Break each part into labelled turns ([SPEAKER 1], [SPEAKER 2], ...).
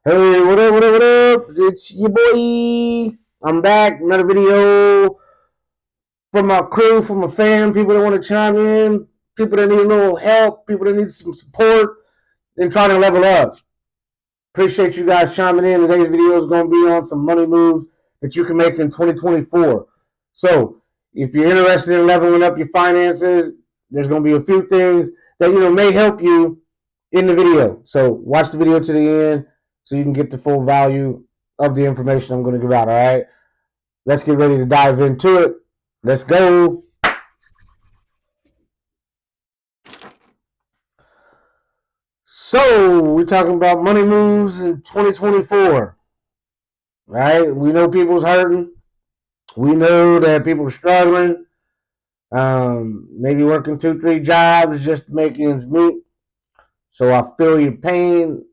[SPEAKER 1] Hey, what up, what up, what up? It's your boy. I'm back. Another video from my crew, from my fam, people that want to chime in, people that need a little help, people that need some support, and trying to level up. Appreciate you guys chiming in. Today's video is going to be on some money moves that you can make in 2024. So, if you're interested in leveling up your finances, there's going to be a few things that may help you in the video. So, watch the video to the end so you can get the full value of the information I'm going to give out. All right, let's get ready to dive into it. Let's go. So, we're talking about money moves in 2024. Right? We know people's hurting. We know that people are struggling, maybe working 2, 3 jobs just to make ends meet. So I feel your pain.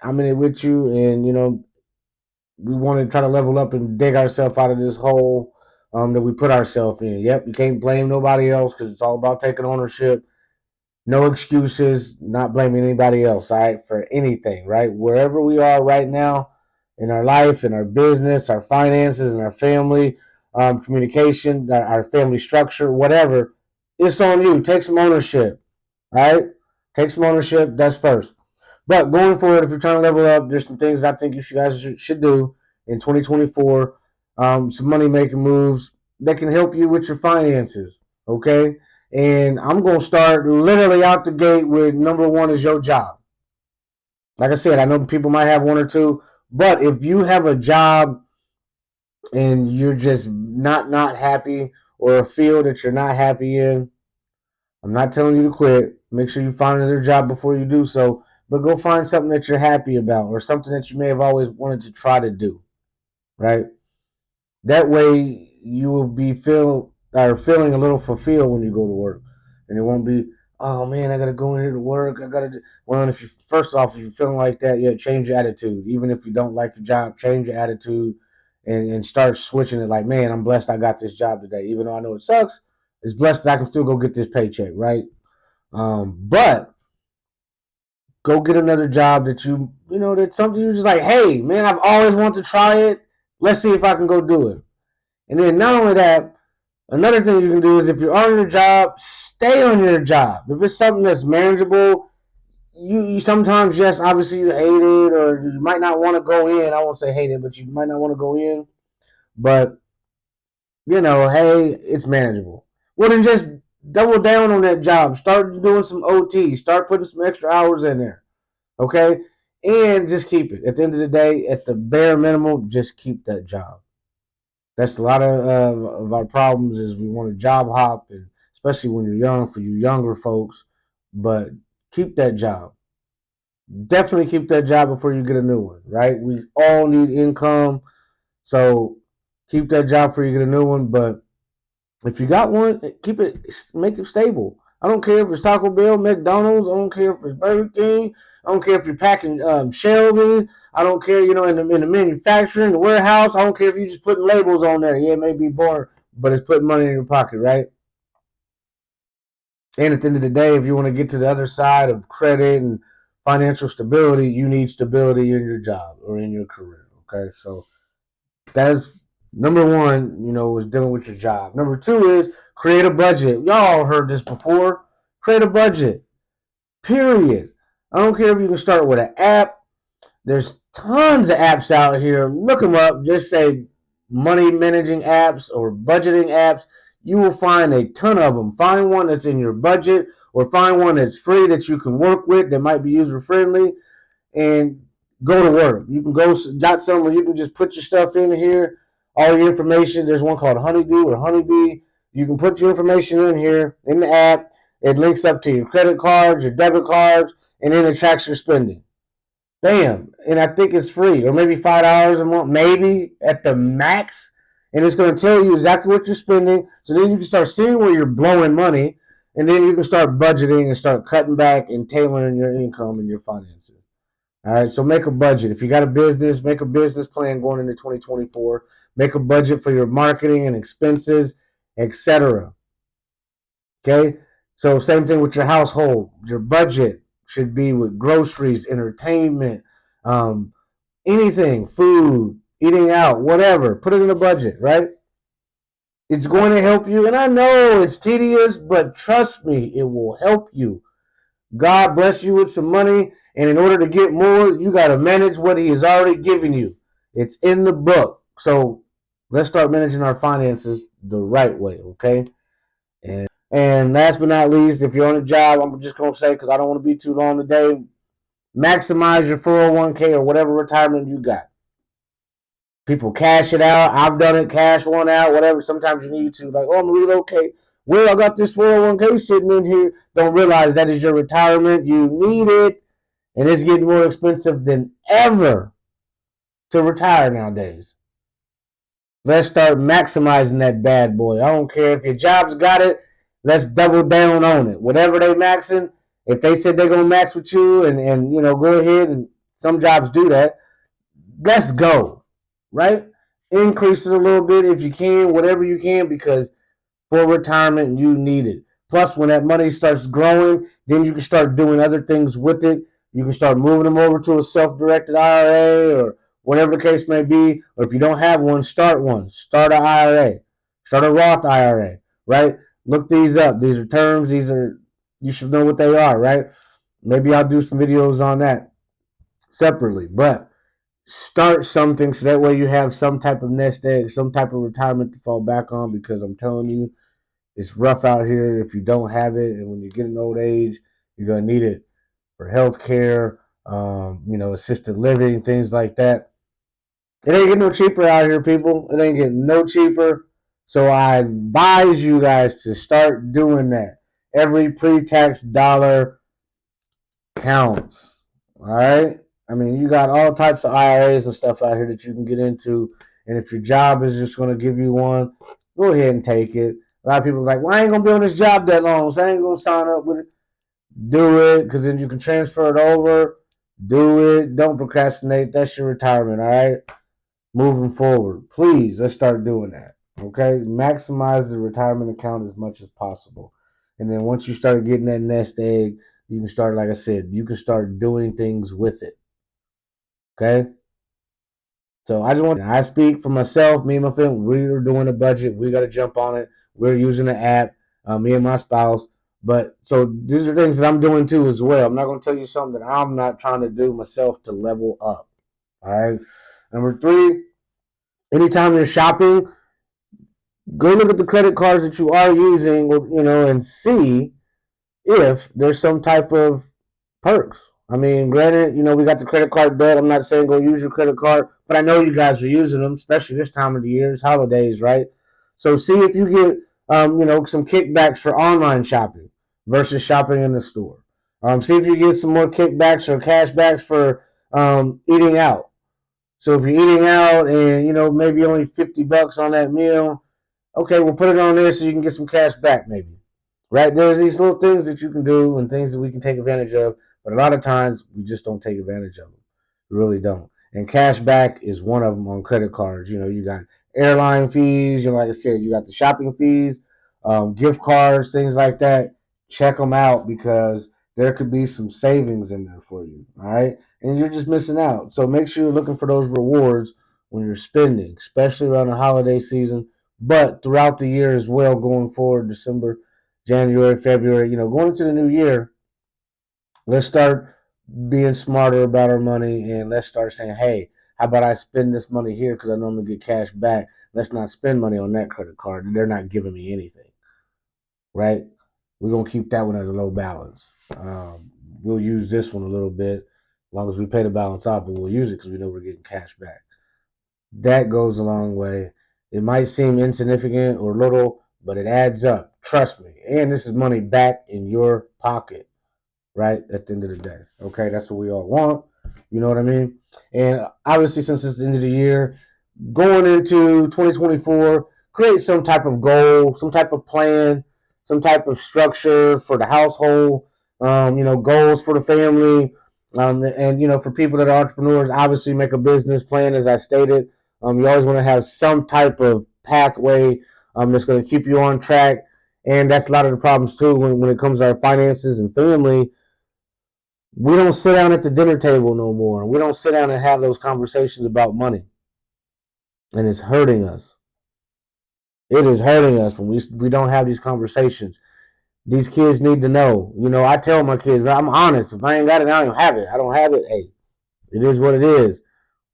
[SPEAKER 1] I'm in it with you, and we want to try to level up and dig ourselves out of this hole that we put ourselves in. Yep, you can't blame nobody else because it's all about taking ownership. No excuses, not blaming anybody else, all right, for anything, right? Wherever we are right now in our life, in our business, our finances, and our family, communication, our family structure, whatever, it's on you. Take some ownership, all right? Take some ownership, that's first. But going forward, if you're trying to level up, there's some things I think you guys should do in 2024. Some money making moves that can help you with your finances, okay? And I'm going to start literally out the gate with number one is your job. Like I said, I know people might have one or two, but if you have a job and you're just not happy or a field that you're not happy in, I'm not telling you to quit. Make sure you find another job before you do so, but go find something that you're happy about or something that you may have always wanted to try to do, right? That way you will be feeling a little fulfilled when you go to work, and it won't be, oh man, I gotta go in here to work. I gotta do. Well, if you first off, if you're feeling like that, yeah, change your attitude. Even if you don't like your job, change your attitude, and start switching it. Like, man, I'm blessed I got this job today, even though I know it sucks. It's blessed that I can still go get this paycheck, right? But go get another job that that's something you're just like, hey, man, I've always wanted to try it. Let's see if I can go do it. And then not only that, another thing you can do is if you're on your job, stay on your job. If it's something that's manageable, you sometimes, yes, obviously you hate it or you might not want to go in. I won't say hate it, but you might not want to go in. But, hey, it's manageable. Well, then just double down on that job. Start doing some OT. Start putting some extra hours in there. Okay? And just keep it. At the end of the day, at the bare minimum, just keep that job. That's a lot of our problems is we want to job hop, and especially when you're young, for you younger folks. But keep that job. Definitely keep that job before you get a new one, right? We all need income, so keep that job before you get a new one. But if you got one, keep it, make it stable. I don't care if it's Taco Bell, McDonald's. I don't care if it's Burger King. I don't care if you're packing shelving. I don't care, in the manufacturing, the warehouse. I don't care if you're just putting labels on there. Yeah, it may be boring, but it's putting money in your pocket, right? And at the end of the day, if you want to get to the other side of credit and financial stability, you need stability in your job or in your career. Okay, so that's number one, is dealing with your job. Number two is create a budget. Y'all heard this before. Create a budget. Period. I don't care if you can start with an app. There's tons of apps out here. Look them up. Just say money managing apps or budgeting apps. You will find a ton of them. Find one that's in your budget or find one that's free that you can work with that might be user friendly and go to work. You can go got somewhere you can just put your stuff in here, all your information. There's one called Honeydew or Honeybee. You can put your information in here in the app. It links up to your credit cards, your debit cards, and then it tracks your spending. Bam. And I think it's free, or maybe $5 a month, maybe at the max. And it's going to tell you exactly what you're spending. So then you can start seeing where you're blowing money. And then you can start budgeting and start cutting back and tailoring your income and your finances. All right, so make a budget. If you got a business, make a business plan going into 2024. Make a budget for your marketing and expenses, etc. Okay, so same thing with your household. Your budget should be with groceries, entertainment, um, anything, food, eating out, whatever. Put it in a budget, right? It's going to help you. And I know it's tedious, but trust me, it will help you. God bless you with some money. And in order to get more, you got to manage what He has already given you. It's in the book. So let's start managing our finances the right way, okay? And last but not least, if you're on a job, I'm just going to say, because I don't want to be too long today, maximize your 401k or whatever retirement you got. People cash it out. I've done it, cash one out, whatever. Sometimes you need to, like, oh, I'm relocate. Well, I got this 401k sitting in here. Don't realize that is your retirement. You need it, and it's getting more expensive than ever to retire nowadays. Let's start maximizing that bad boy. I don't care if your job's got it. Let's double down on it. Whatever they maxing, if they said they're gonna max with you, and go ahead, and some jobs do that. Let's go, right? Increase it a little bit if you can, whatever you can, because for retirement you need it. Plus, when that money starts growing, then you can start doing other things with it. You can start moving them over to a self-directed IRA or whatever the case may be. Or if you don't have one, start one. Start an IRA. Start a Roth IRA, right? Look these up. These are terms. You should know what they are, right? Maybe I'll do some videos on that separately. But start something so that way you have some type of nest egg, some type of retirement to fall back on, because I'm telling you, it's rough out here if you don't have it, and when you get an old age, you're gonna need it for health care, assisted living, things like that. It ain't getting no cheaper out here, people. It ain't getting no cheaper. So I advise you guys to start doing that. Every pre-tax dollar counts. All right. I mean, you got all types of IRAs and stuff out here that you can get into, and if your job is just going to give you one, go ahead and take it. A lot of people are like, well, I ain't going to be on this job that long, so I ain't going to sign up with it. Do it, because then you can transfer it over. Do it. Don't procrastinate. That's your retirement, all right? Moving forward, please, let's start doing that, okay? Maximize the retirement account as much as possible. And then once you start getting that nest egg, you can start, like I said, you can start doing things with it, okay? So I speak for myself, me and my family, we're doing a budget. We got to jump on it. We're using the app, me and my spouse. But so these are things that I'm doing too as well. I'm not going to tell you something that I'm not trying to do myself to level up. All right. Number 3, anytime you're shopping, go look at the credit cards that you are using, and see if there's some type of perks. I mean, granted, we got the credit card debt. I'm not saying go use your credit card, but I know you guys are using them, especially this time of the year. It's holidays, right? So see if you get, some kickbacks for online shopping versus shopping in the store. See if you get some more kickbacks or cashbacks for eating out. So if you're eating out and maybe only $50 on that meal, okay, we'll put it on there so you can get some cash back, maybe. Right? There's these little things that you can do and things that we can take advantage of, but a lot of times we just don't take advantage of them. We really don't. And cash back is one of them on credit cards. You got airline fees. Like I said, you got the shopping fees, gift cards, things like that. Check them out, because there could be some savings in there for you. All right, and you're just missing out. So make sure you're looking for those rewards when you're spending, especially around the holiday season, but throughout the year as well, going forward, December, January, February, going into the new year. Let's start being smarter about our money, and let's start saying, hey, how about I spend this money here because I normally get cash back. Let's not spend money on that credit card. They're not giving me anything, right? We're going to keep that one at a low balance. We'll use this one a little bit. As long as we pay the balance off, but we'll use it because we know we're getting cash back. That goes a long way. It might seem insignificant or little, but it adds up. Trust me. And this is money back in your pocket, right? At the end of the day. Okay, that's what we all want. You know what I mean? And obviously, since it's the end of the year, going into 2024, create some type of goal, some type of plan, some type of structure for the household, goals for the family. And for people that are entrepreneurs, obviously make a business plan, as I stated. You always want to have some type of pathway that's going to keep you on track. And that's a lot of the problems too when it comes to our finances and family. We don't sit down at the dinner table no more. We don't sit down and have those conversations about money. And it's hurting us. It is hurting us when we don't have these conversations. These kids need to know. You know, I tell my kids, I'm honest. If I ain't got it, I don't have it. I don't have it. Hey, it is what it is.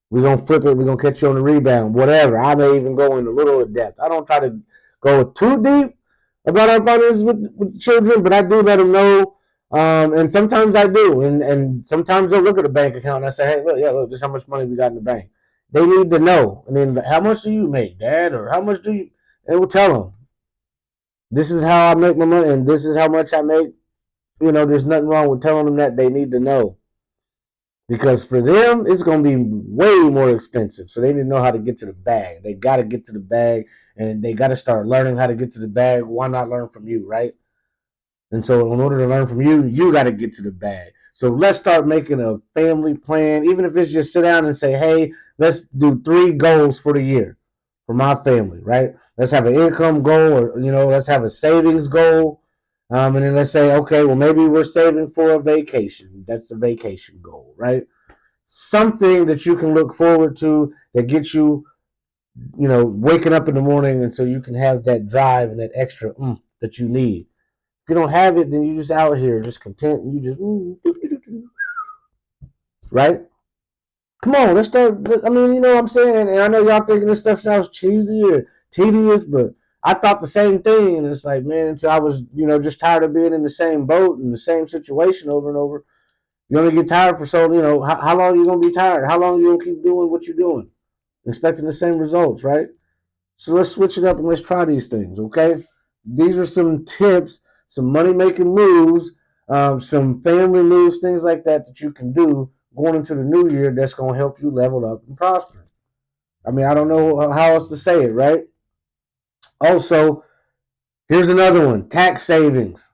[SPEAKER 1] We're going to flip it. We're going to catch you on the rebound, whatever. I may even go in a little depth. I don't try to go too deep about our finances with the children, but I do let them know. And sometimes I do. And sometimes they'll look at the bank account and I say, hey, look, yeah, look, this is how much money we got in the bank. They need to know. And then, how much do you make, Dad? Or how much do you? And we'll tell them, this is how I make my money and this is how much I make. You know, there's nothing wrong with telling them that. They need to know. Because for them, it's going to be way more expensive. So they need to know how to get to the bag. They got to get to the bag, and they got to start learning how to get to the bag. Why not learn from you, right? And so in order to learn from you, you got to get to the bag. So let's start making a family plan, even if it's just sit down and say, hey, let's do 3 goals for the year for my family, right? Let's have an income goal, or, you know, let's have a savings goal. And then let's say, okay, well, maybe we're saving for a vacation. That's the vacation goal, right? Something that you can look forward to that gets you, you know, waking up in the morning, and so you can have that drive and that extra that you need. If you don't have it, then you're just out here just content, and you just right. Come on, let's start. I mean, you know what I'm saying, and I know y'all thinking this stuff sounds cheesy or tedious, but I thought the same thing, and it's like, man, until I was, you know, just tired of being in the same boat in the same situation over and over. You only get tired for so, you know, how long are you gonna be tired? How long are you gonna keep doing what you're doing, expecting the same results, right? So let's switch it up and let's try these things, okay? These are some tips, some money making moves, some family moves, things like that that you can do going into the new year that's going to help you level up and prosper. I mean, I don't know how else to say it, right? Also, here's another one, tax savings.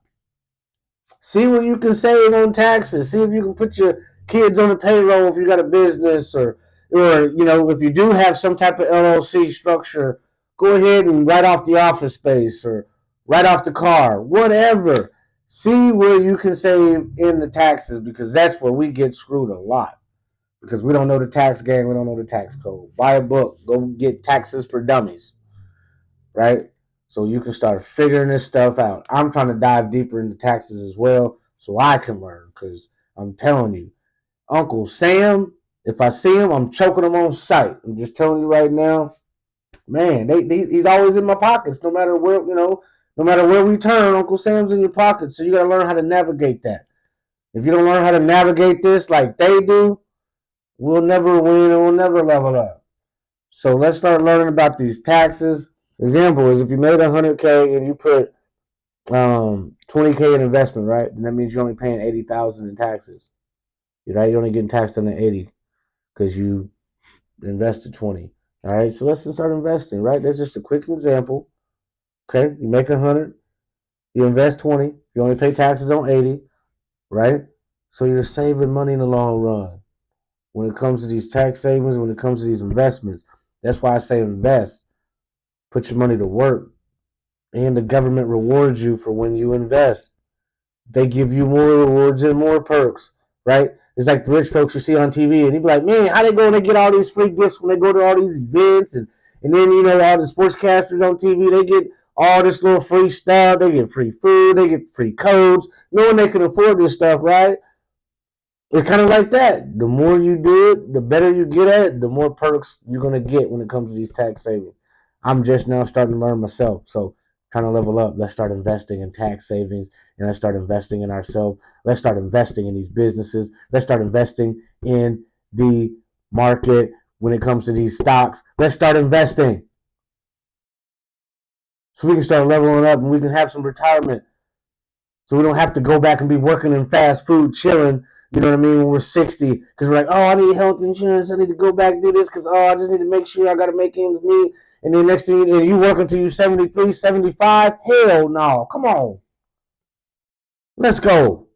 [SPEAKER 1] See what you can save on taxes. See if you can put your kids on the payroll if you got a business, or you know, if you do have some type of LLC structure, go ahead and write off the office space or write off the car, whatever. See where you can save in the taxes, because that's where we get screwed a lot, because we don't know the tax game, we don't know the tax code. Buy a book, go get Taxes for Dummies, right? So you can start figuring this stuff out. I'm trying to dive deeper into taxes as well so I can learn, because I'm telling you, Uncle Sam, if I see him, I'm choking him on sight. I'm just telling you right now, man, he's always in my pockets no matter where, you know, no matter where we turn, Uncle Sam's in your pockets. So you got to learn how to navigate that. If you don't learn how to navigate this like they do, we'll never win and we'll never level up. So let's start learning about these taxes. Example is, if you made 100K and you put 20K in investment, right? Then that means you're only paying 80,000 in taxes. Right? You're only getting taxed on the 80 because you invested 20. All right, so let's start investing, right? That's just a quick example. Okay, you make 100, you invest 20, you only pay taxes on 80, right? So you're saving money in the long run. When it comes to these tax savings, when it comes to these investments, that's why I say invest. Put your money to work, and the government rewards you for when you invest. They give you more rewards and more perks, right? It's like the rich folks you see on TV, and you be like, man, how they go and they get all these free gifts when they go to all these events, and then, you know, all the sportscasters on TV, they get all this little free stuff, they get free food, they get free codes, knowing they can afford this stuff, right? It's kind of like that. The more you do it, the better you get at it, the more perks you're going to get when it comes to these tax savings. I'm just now starting to learn myself. So, trying to level up. Let's start investing in tax savings, and let's start investing in ourselves. Let's start investing in these businesses. Let's start investing in the market when it comes to these stocks. Let's start investing so we can start leveling up and we can have some retirement, so we don't have to go back and be working in fast food, chilling, you know what I mean, when we're 60. Because we're like, oh, I need health insurance. I need to go back and do this because, oh, I just need to make sure I got to make ends meet. And then next thing you work until you're 73, 75. Hell no. Come on. Let's go.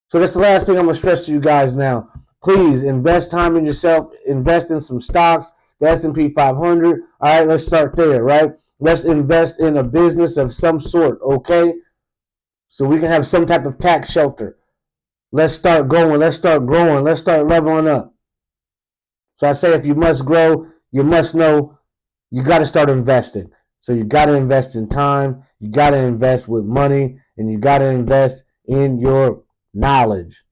[SPEAKER 1] So that's the last thing I'm going to stress to you guys now. Please invest time in yourself. Invest in some stocks, the S&P 500. All right, let's start there, right? Let's invest in a business of some sort, okay? So we can have some type of tax shelter. Let's start going. Let's start growing. Let's start leveling up. So I say if you must grow, you must know you got to start investing. So you got to invest in time, you got to invest with money, and you got to invest in your knowledge.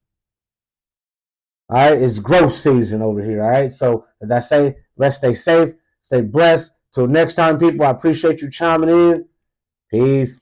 [SPEAKER 1] All right, it's growth season over here. All right, so as I say, let's stay safe, stay blessed. Till next time, people, I appreciate you chiming in. Peace.